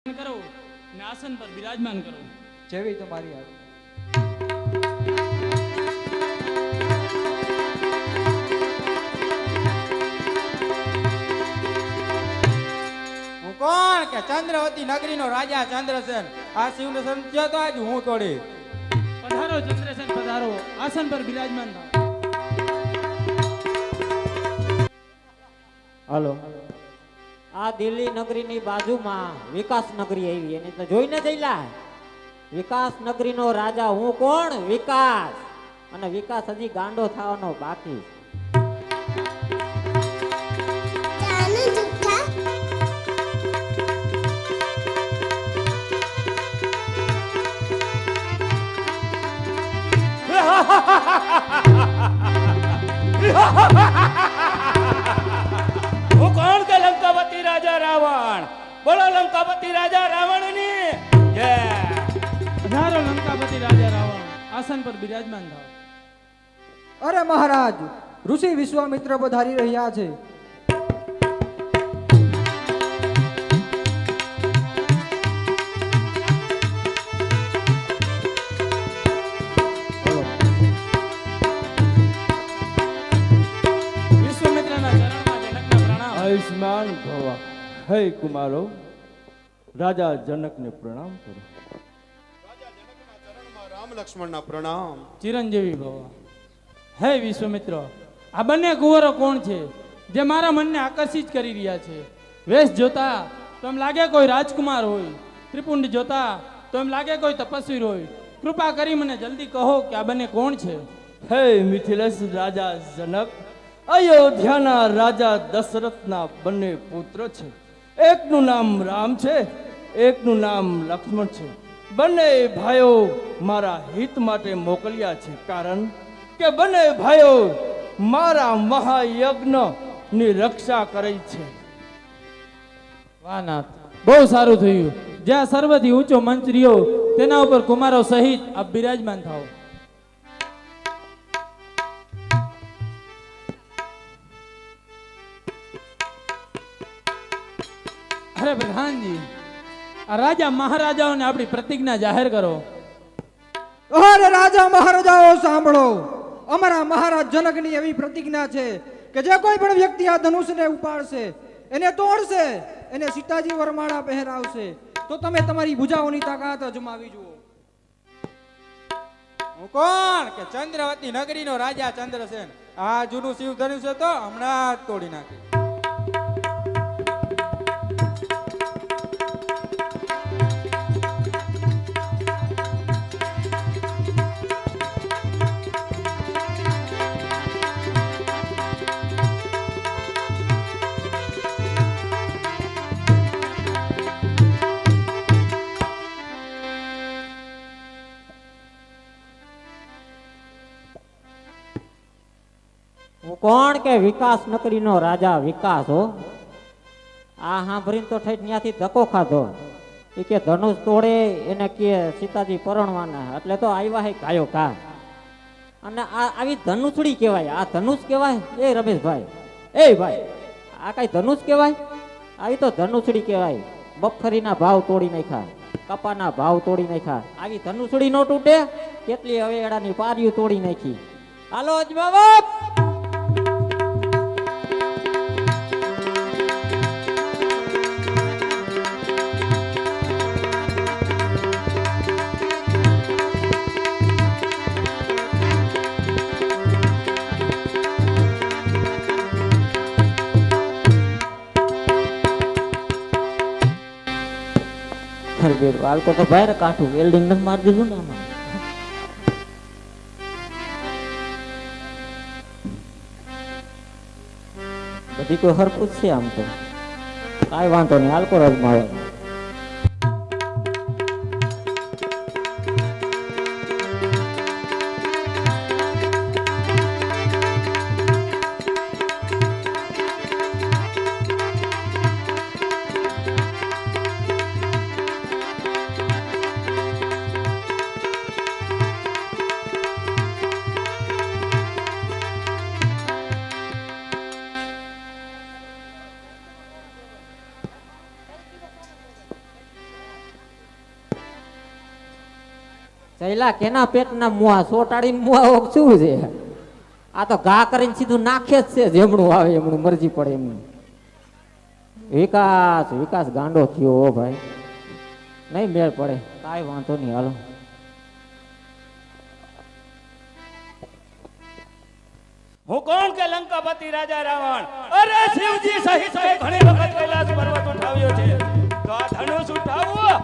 કરો અને આસન પર બિરાજમાન કરો. જેવી તમારી આજ્ઞા. હું કોણ કે ચંદ્રવતી નગરીનો રાજા ચંદ્રસેન. આ સિંહાસન થયો તો આજ હું તોડી. પધારો ચંદ્રસેન પધારો, આસન પર બિરાજમાન થાઓ. હાલો. આ દિલ્હી નગરીની બાજુમાં વિકાસ નગરી આવી, એને તો જોઈને જઈલા. વિકાસ નગરીનો રાજા હું કોણ? વિકાસ. અને વિકાસ હજી ગાંડો થવાનો બાકી. હું કોણ કે લંકાપતિ રાજા રાવણ. બોલો લંકાપતિ રાજા રાવણની જય. પધારો લંકાપતિ રાજા રાવણ, આસન પર બિરાજમાન થાઓ. અરે મહારાજ, ઋષિ વિશ્વામિત્ર પધારી રહ્યા છે. વિશ્વામિત્રના ચરણમાં જનકના પ્રણામ. આયુષ્માન ભવ. હે કુમારો, રાજા જનકને પ્રણામ કરો. રાજા જનકના ચરણમાં રામ લક્ષ્મણના પ્રણામ. ચિરંજીવી ભવ. હે વિશ્વામિત્ર, આ બંને કુંવરો કોણ છે જે મારા મનને આકર્ષિત કરી રહ્યા છે? વેશ જોતા તો એમ લાગે કોઈ રાજકુમાર હોય, ત્રિપુંડ જોતા તો એમ લાગે કોઈ તપસ્વી હોય. કૃપા કરી મને જલ્દી કહો કે આ બંને કોણ છે? હે મિથિલેશ રાજા જનક, અયોધ્યાના રાજા દશરથના બંને પુત્ર છે. એકનું નામ રામ છે, એકનું નામ લક્ષ્મણ છે. બંને ભાઈઓ મારા હિત માટે મોકલ્યા છે, કારણ કે બંને ભાઈઓ મારા મહાયજ્ઞની રક્ષા કરી છે. વાહ નાથ, બહુ સારું થયું. જ્યાં સર્વથી ઊંચો મંચ રહ્યો તેના ઉપર કુમારો સહિત આપ બિરાજમાન થાઓ. અરે પ્રધાનજી, આ રાજા મહારાજાઓને આપણી પ્રતિજ્ઞા જાહેર કરો. અરે રાજા મહારાજાઓ સાંભળો, અમારા મહારાજ જનકની એવી પ્રતિજ્ઞા છે કે જે કોઈ પણ વ્યક્તિ આ ધનુષને ઉપાડશે, એને તોડશે, એને સીતાજી વરમાળા પહેરાવશે, તો તમે તમારી ભુજાઓની તાકાત અજમાવી જુઓ. હું કોણ કે ચંદ્રવતી નગરીનો રાજા ચંદ્રસેન. આ જૂનું શિવ ધનુષ છે તો હમણાં જ તોડી નાખી. હું કોણ કે વિકાસ નગરીનો રાજા વિકાસ. હો, આ સાંભળીને તો ઠેઠ ત્યાંથી ધક્કો ખાધો. એ કે ધનુષ તોડે એને કે સીતાજી પરણવાના, એટલે તો આવ્યા હે ગાયો ઘા. અને આ આવી ધનુષડી કહેવાય? આ ધનુષ કહેવાય? એ રમેશભાઈ, એ ભાઈ, આ કઈ ધનુષ કહેવાય? આવી તો ધનુષડી કહેવાય. મગફળીના ભાવ તોડી નાખ્યા, કપાના ભાવ તોડી નાખ્યા. આવી ધનુષડી નો તૂટે? કેટલી હવે એડાની પારીઓ તોડી નાખી. હાલો અજમાવો. બાળકો તો બહાર કાઢું, વેલ્ડિંગ નથી મારી દીધું ને આમાં. બધી કોઈ હરકું છે આમ તો, કાંઈ વાંધો નહીં, હાલકો રજમાવે. ચૈલા કેના પેટના મુઆ સોટાડીને મુઆ શું છે? આ તો ઘા કરીને સીધું નાખે જ છે, જેમણું આવે એમણું મરજી પડે એમનું. વિકાસ વિકાસ ગાંડો થયો હો ભાઈ, નહીં મેળ પડે. કાંઈ વાંધો નહીં, હાલો. હું કોણ કે લંકાપતિ રાજા રાવણ? અરે શિવજી સહિત મેં ઘણી વખત કૈલાસ પર્વત ઉઠાવ્યો છે. તો આ ધનુષ ઉઠાવવું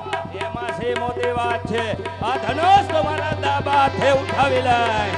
એમાં છે મોટી વાત છે. આ ધનુષ તો મારા દાબા હાથે ઉઠાવી લાય.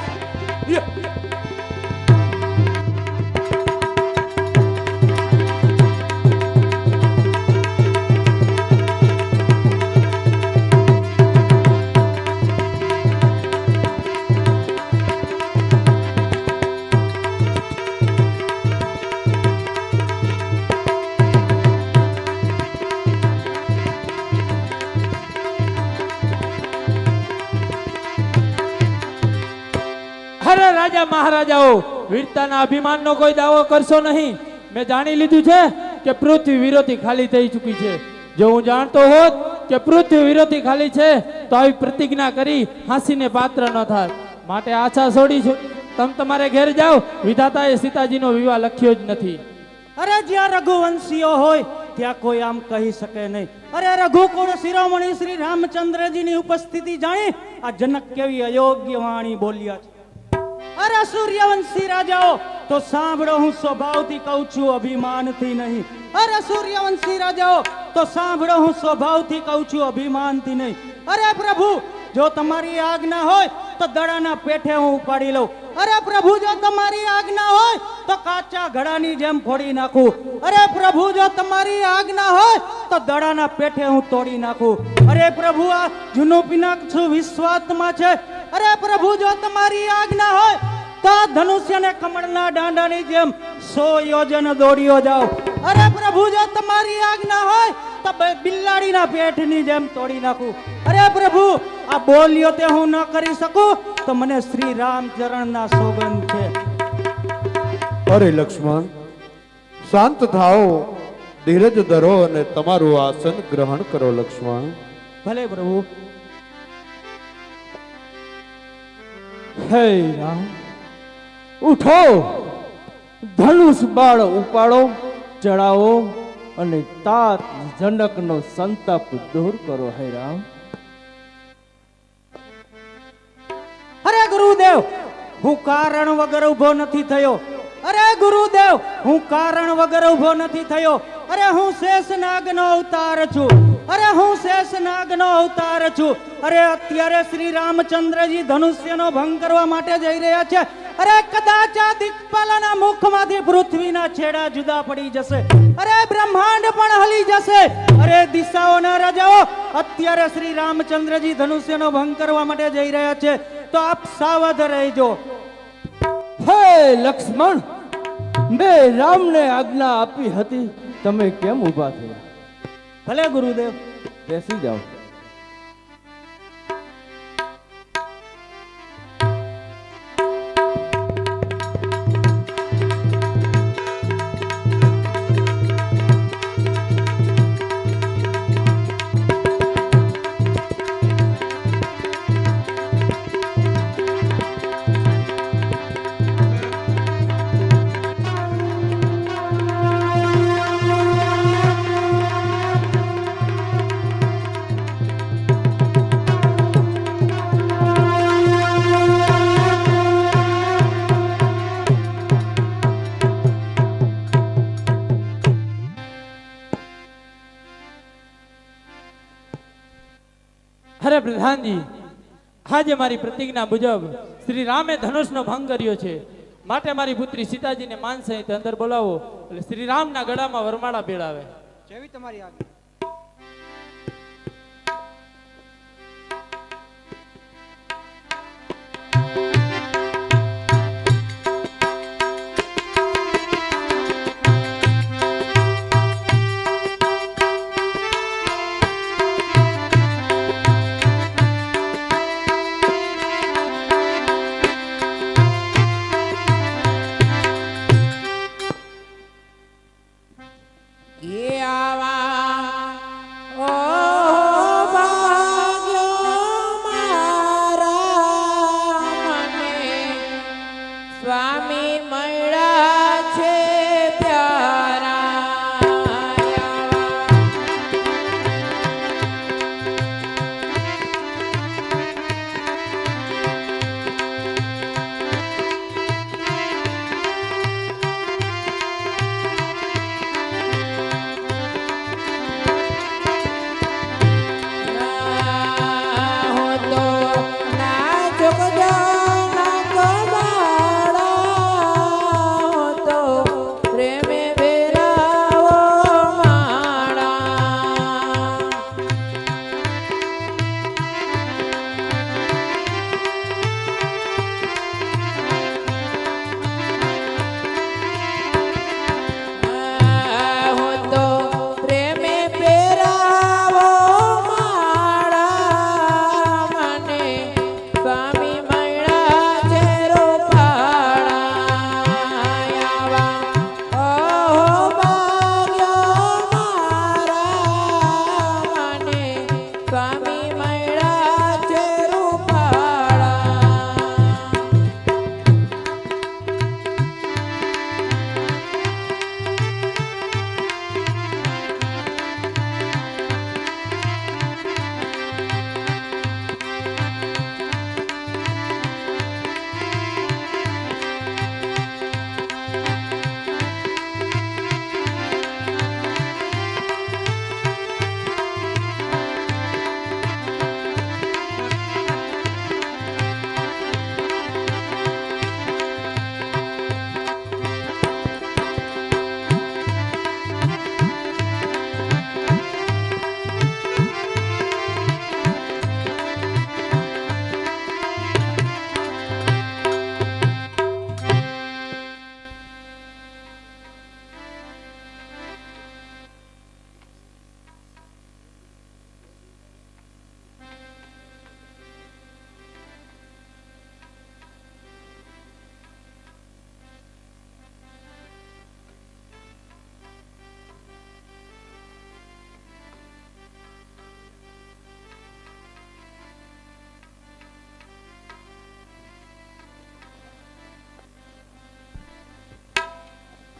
અરે રાજા મહારાજાઓ, વીરતાના અભિમાનનો કોઈ દાવો કરશો નહીં. મેં જાણી લીધું છે કે પૃથ્વી વીરોથી ખાલી થઈ ચૂકી છે. જો હું જાણતો હોત કે પૃથ્વી વીરોથી ખાલી છે તો આવી પ્રતિજ્ઞા કરી હાંસીને પાત્ર ન થાય. માટે આશા છોડી છું. તમે તમારે ઘેર જાઓ. વિધાતાએ સીતાજીનો વિવાહ લખ્યો જ નથી. અરે જ્યાં રઘુવંશીઓ હોય ત્યાં કોઈ આમ કહી શકે નહીં. અરે રઘુકુળ શિરોમણી શ્રી રામચંદ્રજીની ઉપસ્થિતિ જાણી આ જનક કેવી અયોગ્ય વાણી બોલ્યા છે. અરે સૂર્યવંશી રાજાઓ, તો સાંભળો, હું સ્વભાવથી કહું છું, અભિમાનથી નહીં. અરે સૂર્યવંશી રાજાઓ, તો સાંભળો, હું સ્વભાવથી કહું છું, અભિમાનથી નહીં. અરે પ્રભુ, જો તમારી આજ્ઞા હોય તો દડાના પેઠે હું ઉપાડી લઉં. અરે પ્રભુ, જો તમારી આજ્ઞા હોય તો કાચા ઘડાની જેમ ફોડી નાખું. અરે પ્રભુ, જો તમારી આજ્ઞા હોય તો દડાના પેઠે હું તોડી નાખું. અરે પ્રભુ, આ જૂનું પિનાક્ષુ વિશ્વાત્મા છે. અરે પ્રભુ, જો તમારી આજ્ઞા હોય તો ધનુષ્યને કમળના દાંડાની જેમ 100 યોજન દોડ્યો જાઓ. અરે પ્રભુ, જો તમારી આજ્ઞા હોય તો બિલાડીના પેટની જેમ તોડી નાખું. અરે પ્રભુ, આ બોલ્યો તે હું ન કરી શકું તો મને શ્રી રામચરણના સોગંદ છે. અરે લક્ષ્મણ, શાંત થાઓ, ધીરજ ધરો અને તમારું આસન ગ્રહણ કરો. લક્ષ્મણ, ભલે પ્રભુ. હે રામ, ઉઠો, ધનુષ બાળ ઉપાડો, ચડાવો અને તાત જનકનો સંતાપ દૂર કરો. હે રામ. અરે ગુરુદેવ, હું કારણ વગર ઉભો નથી થયો. અરે ગુરુદેવ, હું કારણ વગર ઉભો નથી થયો. અરે હું શેષનાગનો અવતાર છું. અરે હું શેષનાગનો અવતાર છું. અરે અત્યારે શ્રી રામચંદ્રજી ધનુષ્યનો ભંગ કરવા માટે જઈ રહ્યા છે. અરે કદાચ આ દિક્પાલના મુખમાંથી પૃથ્વીના છેડા જુદા પડી જશે. અરે બ્રહ્માંડ પણ હલી જશે. અરે દિશાઓના રાજાઓ, અત્યારે શ્રી રામચંદ્રજી ધનુષ્યનો ભંગ કરવા માટે જઈ રહ્યા છે, તો આપ સાવધ રહેજો. હે લક્ષ્મણ, મેં રામને આજ્ઞા આપી હતી, તમે કેમ ઊભા થયા? ભલે ગુરુદેવ. બેસી જાઓ. અરે પ્રધાનજી, આજે મારી પ્રતિજ્ઞા મુજબ શ્રી રામે ધનુષનો ભંગ કર્યો છે. માટે મારી પુત્રી સીતાજીને માન સહિત અંદર બોલાવો, એટલે શ્રી રામના ગળામાં વરમાળા બેડાવે. જેવી તમારી આજ્ઞા. આવા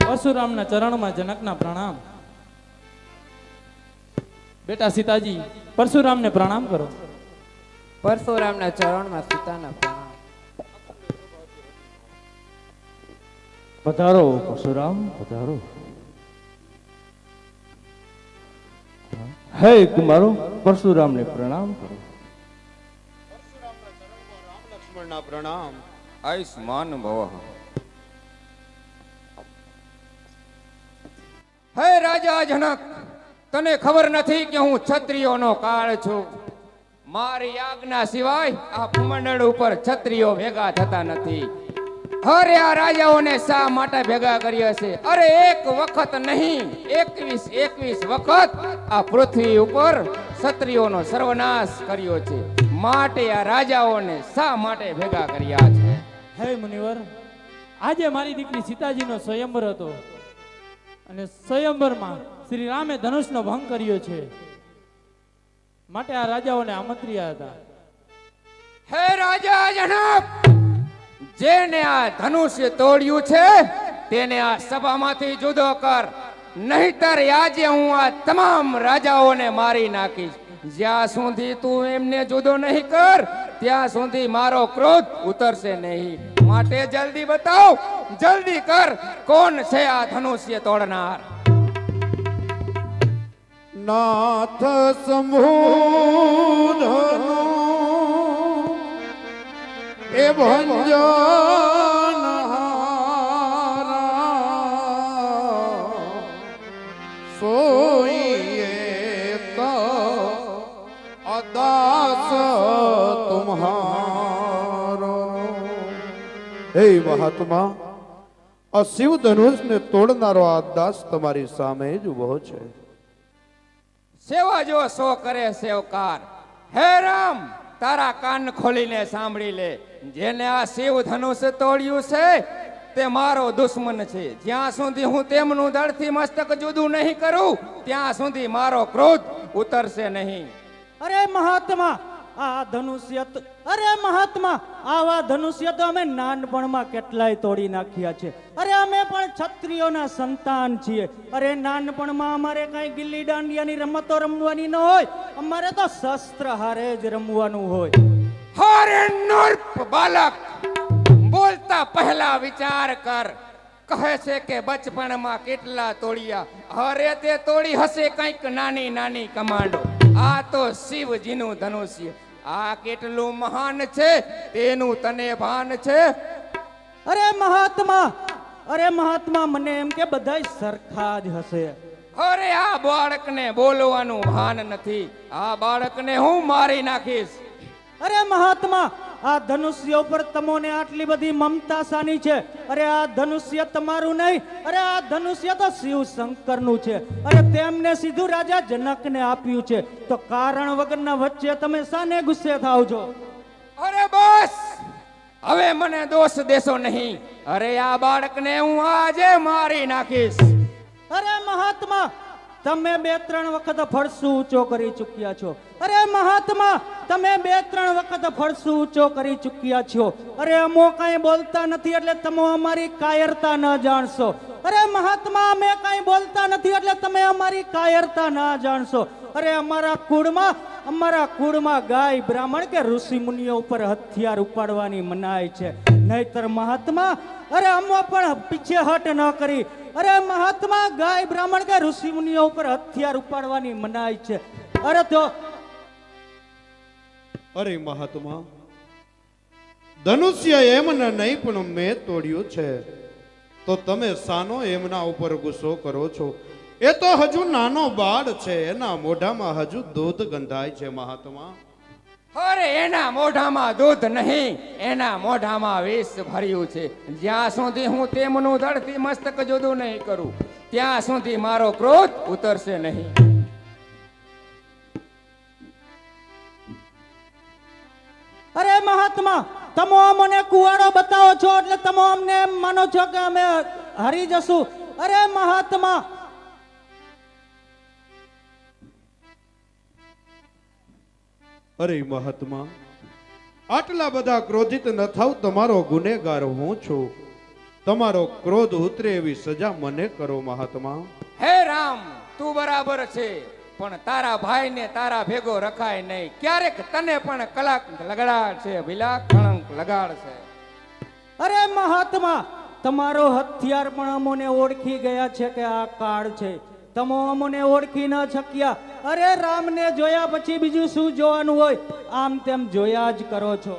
પરશુરામના ચરણમાં જનકના પ્રણામ. બેટા સીતાજી, પરશુરામને પ્રણામ કરો. પરશુરામના ચરણમાં સીતાના પ્રણામ. પધારો પરશુરામ, પધારો. હે કુમારો, પરશુરામને પ્રણામ કરો. પરશુરામના ચરણમાં રામ લક્ષ્મણના પ્રણામ. આયુષ્માન ભવ. હે રાજા જનક, તને ખબર નથી કે હું ક્ષત્રિયોનો કાળ છું. મારી આજ્ઞા સિવાય આ ભૂમંડળ ઉપર ક્ષત્રિયો ભેગા થતા નથી. અરે આ રાજાઓને શા માટે ભેગા કર્યા છે? અરે એક વખત નહીં, 21 વખત આ પૃથ્વી ઉપર ક્ષત્રિયોનો સર્વનાશ કર્યો છે. માટે આ રાજાઓને શા માટે ભેગા કર્યા છે? હે મુનિવર, આજે મારી દીકરી સીતાજીનો સ્વયંવર હતો અને સ્વયંવરમાં શ્રી રામે ધનુષનો ભંગ કર્યો છે. માટે આ રાજાઓને આમંત્ર્યા હતા. હે રાજા જનક, જેને આ ધનુષ્ય તોડ્યું છે તેને આ સભામાંથી જુદો કર, નહીતર આજે હું આ તમામ રાજાઓને મારી નાખીશ. જ્યાં સુધી તું એમને જુદો નહીં કર ત્યાં સુધી મારો ક્રોધ ઉતરશે નહીં. માટે જલ્દી બતાવ, જલ્દી કર, કોણ છે આ ધનુષ્ય તોડનાર? નાથ સમૂઢનો એ ભંજનહારા સોઈએ તો અદાસ તુમ્હારો. હે મહાત્મા, આ શિવ ધનુષને તોડનારો આ દાસ તમારી સામે જ ઉભો છે. સેવા જો સો કરે સેવકાર. હે રામ, તારા કાન ખોલીને સાંભળી લે. જેને આ શિવ ધનુષ તોડ્યું છે તે મારો દુશ્મન છે. જ્યાં સુધી હું તેમનું દળથી મસ્તક જુદું નહીં કરું ત્યાં સુધી મારો ક્રોધ ઉતરશે નહીં. અરે મહાત્મા, આ ધનુષ્ય અરે મહાત્મા, આવા ધનુષ્ય તો અમે નાનપણમાં કેટલાય તોડી નાખ્યા છે. અરે અમે પણ ક્ષત્રિયોના સંતાન છીએ. અરે નાનપણમાં અમારે કઈ ગિલ્લી દાંડિયાની રમતો રમવાની ન હોય, અમારે તો શસ્ત્ર હારે જ રમવાનું હોય. હરે નૂર્પ બાલક, બોલતા પહેલા વિચાર કર. કહે છે કે બચપણમાં કેટલા તોડ્યા. અરે તે તોડી હશે કંઈક નાની નાની કમાન્ડો. આ તો શિવજીનું ધનુષ્ય. આ કેટલું મહાન છે તેનું તને ભાન છે? અરે મહાત્મા, મને એમ કે બધાય સરખા જ હશે. અરે આ બાળકને બોલવાનું ભાન નથી. આ બાળકને હું મારી નાખીશ. અરે મહાત્મા, આ ધનુષ્ય ઉપર તમોને આટલી બધી મમતા શાની છે? અરે આ ધનુષ્ય તમારું નહીં, અરે આ ધનુષ્ય તો શિવ શંકરનું છે. અરે તેમને સીધું રાજા જનકને આપ્યું છે. તો કારણ વગરના વચ્ચે તમે શાને ગુસ્સે થાવ છો? અરે બસ, હવે મને દોષ દેશો નહીં. અરે આ બાળકને હું આજે મારી નાખીશ. અરે મહાત્મા, તમે 2-3 વખત ફળસુ ઊંચો કરી ચૂક્યા છો. અરે મહાત્મા, તમે 2-3 વખત ફળસુ ઊંચો કરી ચૂક્યા છો. અરે અમો કાંઈ બોલતા નથી એટલે તમે અમારી કાયરતા ન જાણશો. અરે મહાત્મા, અમે કાંઈ બોલતા નથી એટલે તમે અમારી કાયરતા ના જાણશો. અરે અમારા કુળમાં ગાય, બ્રાહ્મણ કે ઋષિ મુનિઓ ઉપર હથિયાર ઉપાડવાની મનાઈ છે. નહીતર મહાત્મા, અરે અમો પણ પીછેહટ ન કરી. અરે મહાત્મા, ગાય, બ્રાહ્મણ કે ઋષિ મુનિઓ ઉપર હથિયાર ઉપાડવાની મનાઈ છે. અરે મહાત્મા, ધનુષ્ય એમને નહીં પણ મેં તોડ્યું છે, તો તમે સાનો એમના ઉપર ગુસ્સો કરો છો? એ તો હજુ નાનો બાળ છે, એના મોઢામાં હજુ દૂધ ગંધાય છે. મહાત્મા, અરે એના મોઢામાં દૂધ નહીં, એના મોઢામાં વિષ ભર્યું છે. જ્યાં સુધી હું તેમનું દળથી મસ્તક જુદું નહીં કરું ત્યાં સુધી મારો ક્રોધ ઉતરશે નહીં. અરે મહાત્મા, તમે અમને કુવાડો બતાવો છો એટલે તમે અમને એમ માનો છો કે અમે હારી જશું. અરે મહાત્મા, આટલા બધા ક્રોધિત ન થાવ. તમારો ગુનેગાર હું છું. તમારો ક્રોધ ઉતરે એવી સજા મને કરો મહાત્મા. હે રામ, તું બરાબર છે, પણ તારા ભાઈને તારા ભેગો રખાય નહીં. ક્યારેક તને પણ કલાક લગાડશે, ભીલા કળંક લગાડશે. અરે મહાત્મા, તમારો હથિયાર પણ અમોને ઓળખી ગયા છે કે આ કાળ છે. તમો અમોને ઓળખી ન શક્યા. અરે રામને જોયા પછી બીજું શું જોવાનું હોય? આમ તેમ જોયા જ કરો છો.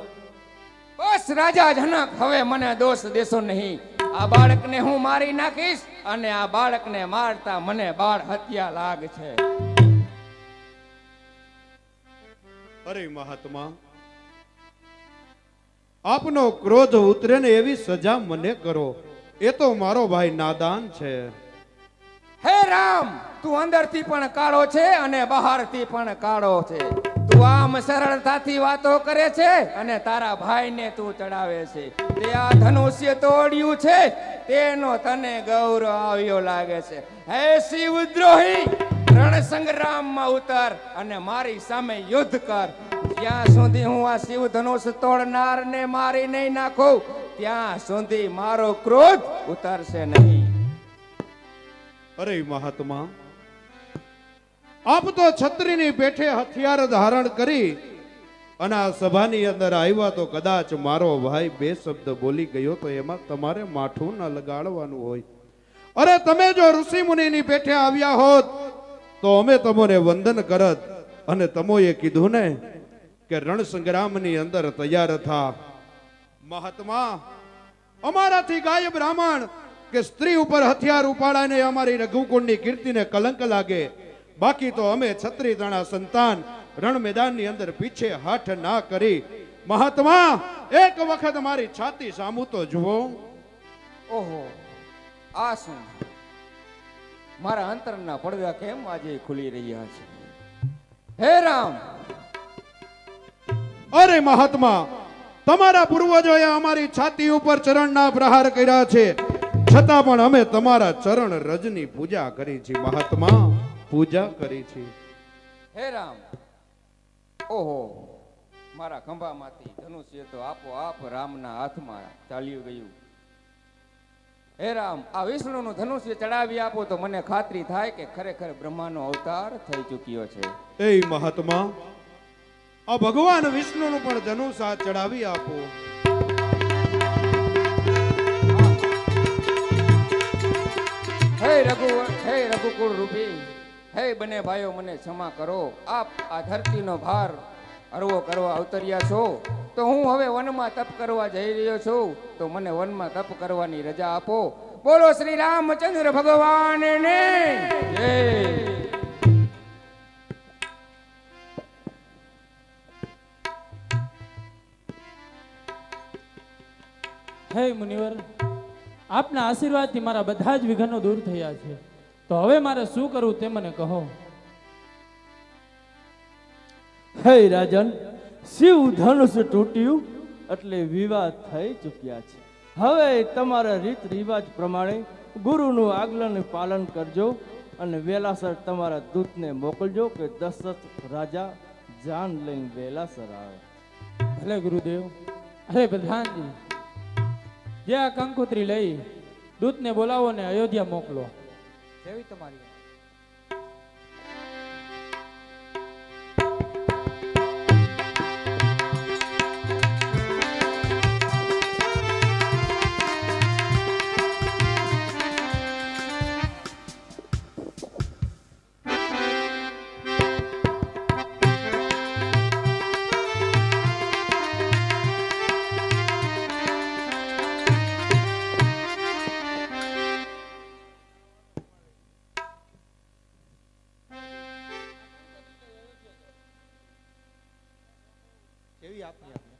બસ રાજા જનક, હવે મને દોષ દેશો નહીં. આ બાળકને હું મારી નાખીશ, અને આ બાળકને મારતા મને બાળ હત્યા લાગ છે. અરે મહાત્મા, આપનો ક્રોધ ઉતરે ને એવી સજા મને કરો. એ તો મારો ભાઈ નાદાન છે. હે રામ, તું અંદરથી પણ કાળો છે અને બહારથી પણ કાળો છે. તું આમ સરળતાથી વાતો કરે છે અને તારા ભાઈને તું ચડાવે છે. તે આ ધનુષ્ય તોડ્યું છે તેનો તને ગૌરવ આવ્યો લાગે છે. હે શિવદ્રોહી, રણ સંગ્રામમાં ઉતર અને મારી સામે યુદ્ધ કર. જ્યાં સુધી હું આ શિવ ધનુષ તોડનારને મારી નહીં નાખું, ત્યાં સુધી મારો ક્રોધ ઉતરશે નહીં. અરે મહાત્મા, આપ તો છત્રીની પેઠે હથિયાર ધારણ કરી અને આ સભાની અંદર આવ્યા તો કદાચ મારો ભાઈ બે શબ્દ બોલી ગયો તો એમાં તમારે માઠું ન લગાડવાનું હોય. અરે તમે જો ઋષિ મુનિની પેઠે આવ્યા હોત તો અમે તમને વંદન કરત અને તમોએ કીધું ને કે રણ સંગ્રામની અંદર તૈયાર થા. મહાત્મા, અમારાથી ગાય બ્રાહ્મણ કે સ્ત્રી ઉપર હથિયાર ઉપાડાને અમારી રઘુકુળની કીર્તિને કલંક લાગે. બાકી તો અમે છત્રી તણા સંતાન રણ મેદાનની અંદર પીછે હાથ ના કરી. મહાત્મા, એક વખત મારી છાતી સામું તો જુઓ. ઓહો, આ શું? મારા અંતરના પડદા કેમ આજે ખુલી રહ્યા છે? હે રામ, અરે મહાત્મા, તમારા પૂર્વજોએ અમારી છાતી ઉપર ચરણના પ્રહાર કર્યા છે, છતાં પણ અમે તમારા ચરણ રજની પૂજા કરી છે. મહાત્મા, પૂજા કરી છે. હે રામ, ઓહો, મારા ખંભામાંથી ધનુષ્ય તો આપોઆપ રામના હાથમાં ચાલ્યું ગયું. હે રામ, આ વિષ્ણુનું ધનુષ્ય ચડાવી આપો તો મને ખાતરી થાય કે ખરેખર બ્રહ્માનો અવતાર થઈ ચૂક્યો છે. એ મહાત્મા, આ ભગવાન વિષ્ણુનું પણ ધનુષ આ ચડાવી આપો. હે રઘુકુળ રૂપી, હે બને ભાઈઓ, મને ક્ષમા કરો. આપ આ ધરતીનો ભાર હળવો કરવા અવતર્યા છો, તો હું હવે વનમાં તપ કરવા જઈ રહ્યો છું, તો મને વનમાં તપ કરવાની રજા આપો. બોલો શ્રી રામચંદ્ર ભગવાનને જય. હે મુનિવર, આપના આશીર્વાદથી મારા બધા જ વિઘ્નો દૂર થયા છે. તો હવે મારે શું કરવું તે મને કહો. હે રાજન, શિવ ધનુષ તૂટ્યું એટલે વિવાદ થઈ ચૂક્યા છે. હવે તમારા રીત રિવાજ પ્રમાણે ગુરુનું આજ્ઞાનું પાલન કરજો અને વેલાસર તમારા દૂતને મોકલજો કે દશરથ રાજા જાન લઈને વેલાસર આવે. ભલે ગુરુદેવ. અરે પ્રધાનજી, જે આ કંકોત્રી લઈ દૂતને બોલાવો ને અયોધ્યા મોકલો. જેવી તમારી કેવી આપની આપની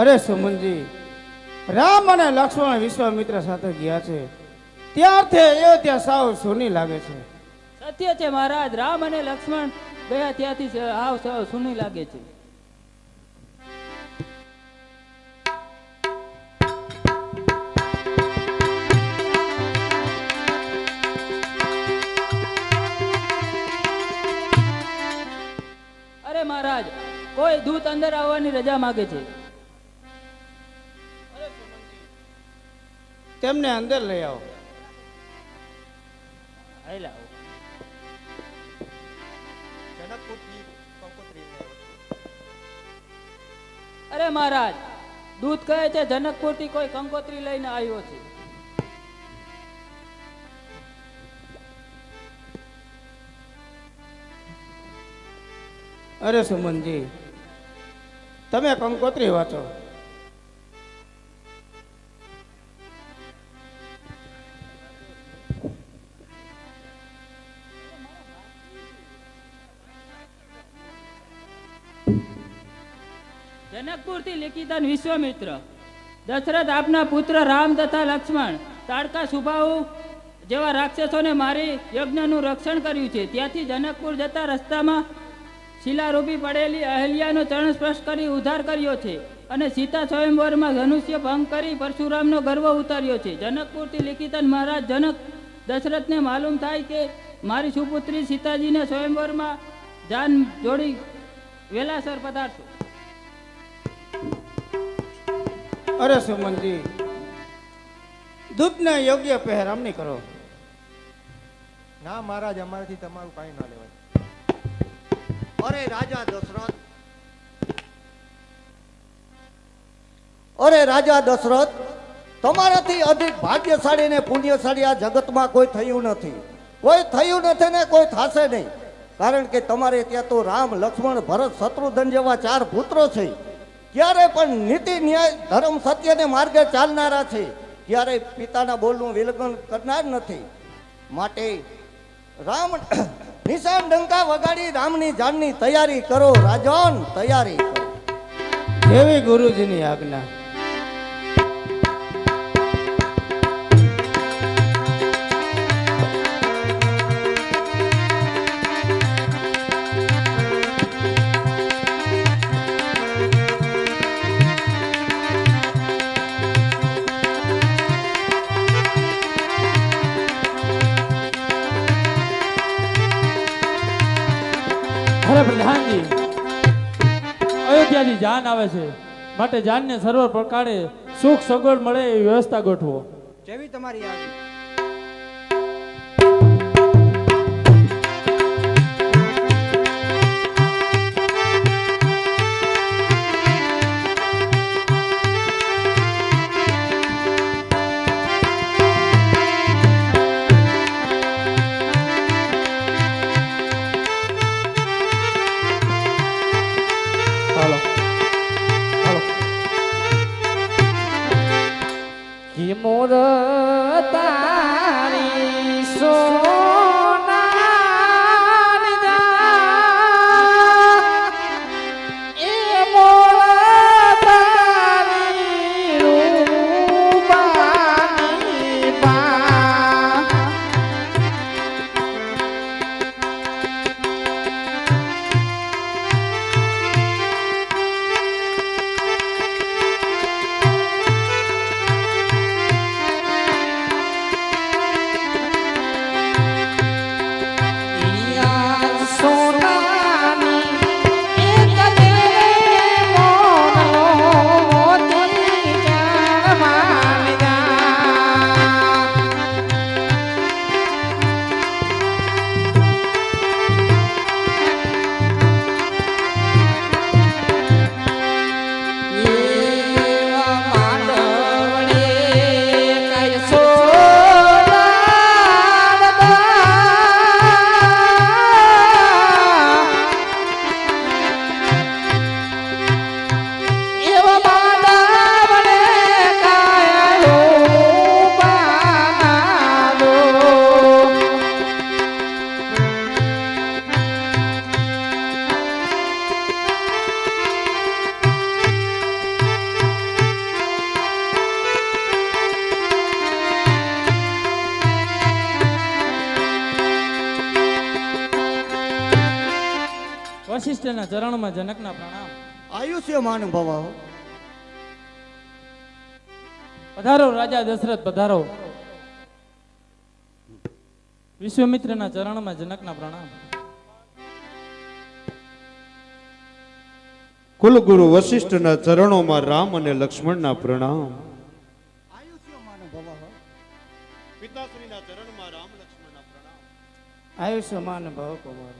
અરે સુમનજી, રામ અને લક્ષ્મણ વિશ્વામિત્ર સાથે ગયા છે ત્યારથી અયોધ્યા સાવ સૂની લાગે છે. સત્ય છે મહારાજ, રામ અને લક્ષ્મણ ગયા ત્યાંથી હાવ સાવ સૂની લાગે છે. અરે મહારાજ, કોઈ દૂત અંદર આવવાની રજા માંગે છે. તેમને અંદર લઈ આવો. અરે મહારાજ, દૂત કહે છે જનકપુર થી કોઈ કંકોત્રી લઈને આવ્યો છે. અરે સુમનજી, તમે કંકોત્રી વાંચો. જનકપુર થી લિખિતન વિશ્વામિત્ર, દશરથ આપના પુત્ર રામ તથા લક્ષ્મણ તાડકા સુભાવ જેવા રાક્ષસોને મારી યજ્ઞનું રક્ષણ કર્યું છે. ત્યાંથી જનકપુર જતા રસ્તામાં શિલારૂપી પડેલી અહલ્યાનો ચરણ સ્પર્શ કરી ઉદ્ધાર કર્યો છે અને સીતા સ્વયંવરમાં ધનુષ્ય ભંગ કરી પરશુરામનો ગર્વ ઉતાર્યો છે. જનકપુરથી લિખિતન મહારાજ જનક દશરથને માલુમ થાય કે મારી સુપુત્રી સીતાજીને સ્વયંવરમાં જાન જોડી વેલાસર પધારશો. અરે સુમનજી, દૂતને યોગ્ય પહેરામણી કરો. ના મહારાજ, અમારાથી તમારું કાંઈ ના લેવાય. અરે રાજા દશરથ, અરે રાજા દશરથ, તમારાથી અધિક ભાગ્યશાળી ને પુણ્યશાળી આ જગતમાં કોઈ થયું નથી. કોઈ થયું નથી ને કોઈ થશે નહીં. કારણ કે તમારે ત્યાં તો રામ, લક્ષ્મણ, ભરત, શત્રુઘ્ન જેવા 4 પુત્રો છે. ક્યારે પણ નીતિ, ન્યાય, ધર્મ, સત્યને માર્ગે ચાલનારા છે. ક્યારે પિતાના બોલનું વિલંબન કરનાર નથી. માટે રામ નિશાન ડંકા વગાડી રામની જાનની તૈયારી કરો. રાજન, તૈયારી કરો. જેવી ગુરુજીની આજ્ઞા. અરે પ્રધાનજી, અયોધ્યાની જાન આવે છે, માટે જાનને સર્વ પ્રકારે સુખ સગવડ મળે એવી વ્યવસ્થા ગોઠવો. જેવી તમારી આજ્ઞા. મોર તારી સોનાની એ મોર તારી રૂપાની બા વશિષ્ઠના ચરણમાં જનકના પ્રણામ. આયુષ્યમાન ભવ. પધારો રાજા દશરથ પધારો. વિશ્વામિત્રના ચરણમાં જનકના પ્રણામ. કુલગુરુ વશિષ્ઠના ચરણોમાં રામ અને લક્ષ્મણના પ્રણામ. આયુષ્યમાન ભવ. પિતાશ્રીના ચરણમાં રામ લક્ષ્મણના પ્રણામ. આયુષ્યમાન ભવ કુમાર.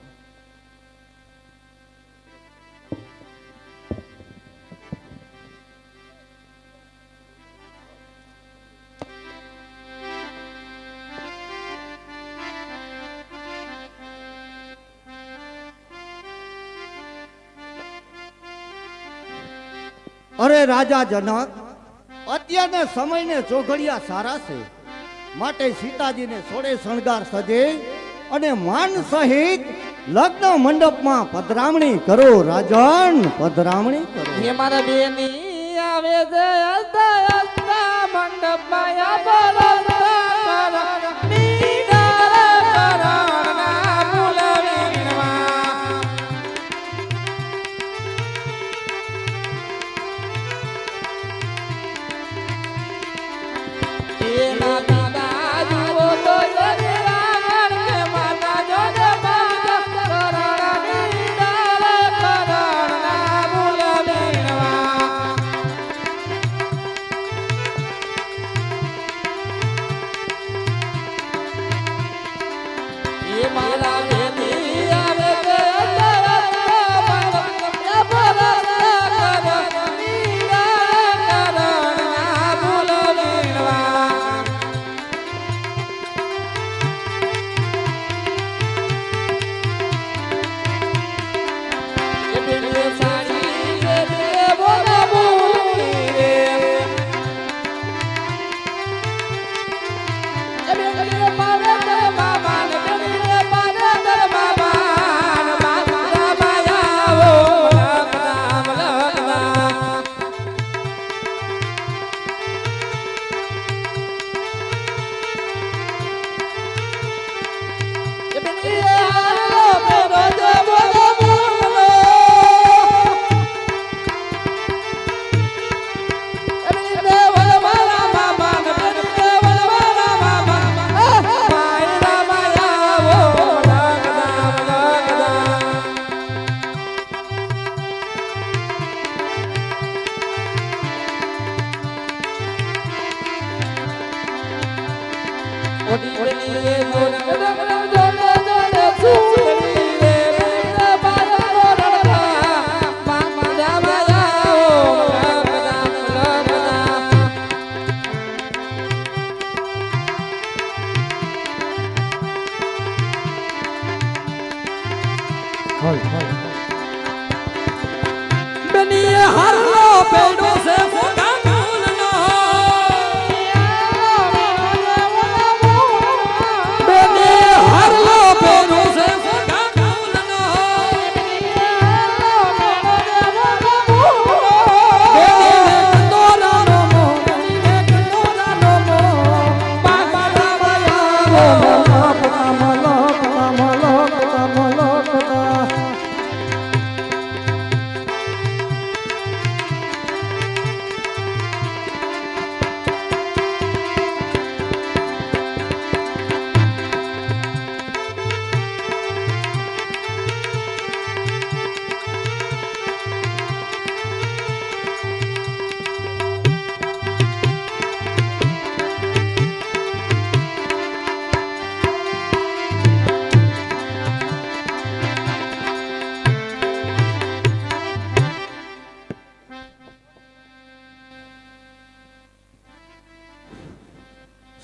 અરે રાજા જનક, અત્યારના સમયને ચોઘડિયા સારા છે, માટે સીતાજીને સોળે શણગાર સજે અને માન સહિત લગ્ન મંડપમાં પધરામણી કરો રાજન, પધરામણી કરો. એ મારા બેની આવે છે હસતા હસતા મંડપમાં આ બોલતા મીરા કરાણા બોલાવીનવા. એ ના દાદા જુઓ તો રાવણ કે માતા જોજે બાજા કરાણા મીરા કરાણા બોલાવીનવા. એ મારા બેની આવે તે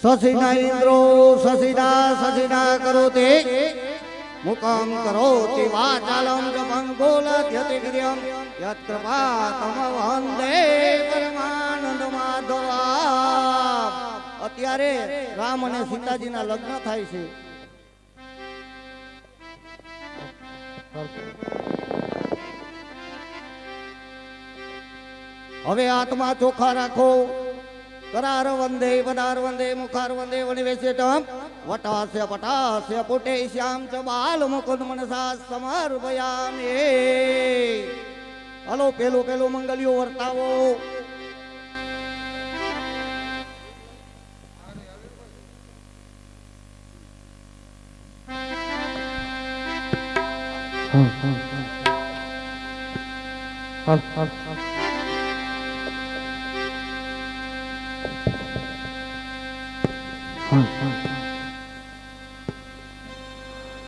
સસીના ઇન્દ્રો સસીના કરોતે મુકામ કરોતિ વાચાલમ જપંગોલ ધ્યતિગ્ર્યમ યત કૃપા તમ વંદે પરમાનંદ માધવા. અત્યારે રામ અને સીતાજીના લગ્ન થાય છે. હવે આત્મા ચોખ્ખા રાખો करार वंदे वदार वंदे मुखार वंदे वनिवेशितम वटास्य पटास्य पुटे श्याम च बाल मुकुंद मनसा समर्पयामि हलो पेलो पेलो मंगलियो वर्तावो हाँ